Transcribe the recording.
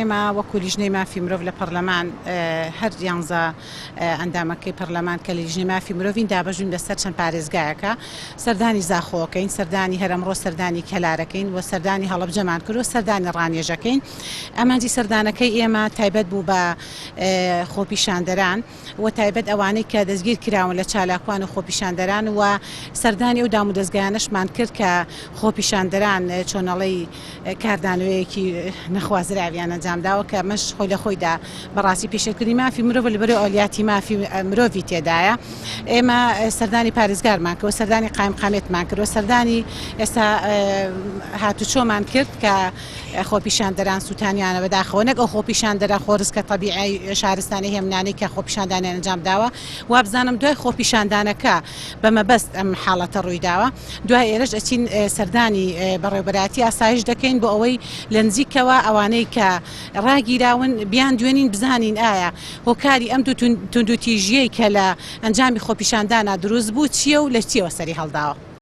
ئێمە وەکو لیژنەی مافی مرۆڤ لە پەرلەمان هەر 11 ئەندامەکەی پەرلەمان کە لە لیژنەی مافی مرۆڤین دابەژین لەسەر چەند پارێزگایەکە سەردانی زاخۆکەین، سەردانی هەرەمڕۆ، سەردانی کەلارەکەین و سەردانی هەڵەبجەمان کرد و سەردانی ڕانێژەکەین. ئەمانجی سەردانەکەی ئێمە تایبەت بوو بە خۆپیشاندەران و تایبەت ئەوانەی کە دەستگیر کراون لە چالاکوان و خۆپیشاندەران و سەردانی ئەو دام و دەستگایانەشمان کرد کە خۆپیشاندەران چۆنەڵەی کاردانەوەیەکی نەخوازراویان ئەنجامداوە کە مەش خۆی لە خۆیدا بەڕاستی پێشکردنی مافی مرۆڤ لەبەرەوەی ئەولیاتی مافی مرۆڤی تێدایە. ئێمە سەردانی پارێزگارمان کردەوە، سەردانی قایمقامێتمان کردەوە، سەردانی ئێستا هاتوچۆمان کرد کە خۆپیشاندەران سووتانیانە بەداخەوە نەک ئەو خۆپیشاندەرە خۆرزکە طبیعی شارستانی هێمنانەی کە خۆپیشاندانیان ئەنجامداوە. وابزانم دوای خۆپیشاندانەکە بەمەبەست ئەم حاڵەتە ڕوویداوە. دوای ئێرەش ئەچین سەردانی بەڕێوەبەراتی ئاسایش دەکەین بۆ ئەوەی لە نزیکەوە ئەوانەی کە ڕاگیراون بیان دوێنین بزانین ئایا هۆکاری ئەم دوو توندوتیژیەی کە لە ئەنجامی خۆپیشاندانە دروست بوو چییە و لە چیەوە سەری هەڵداوە.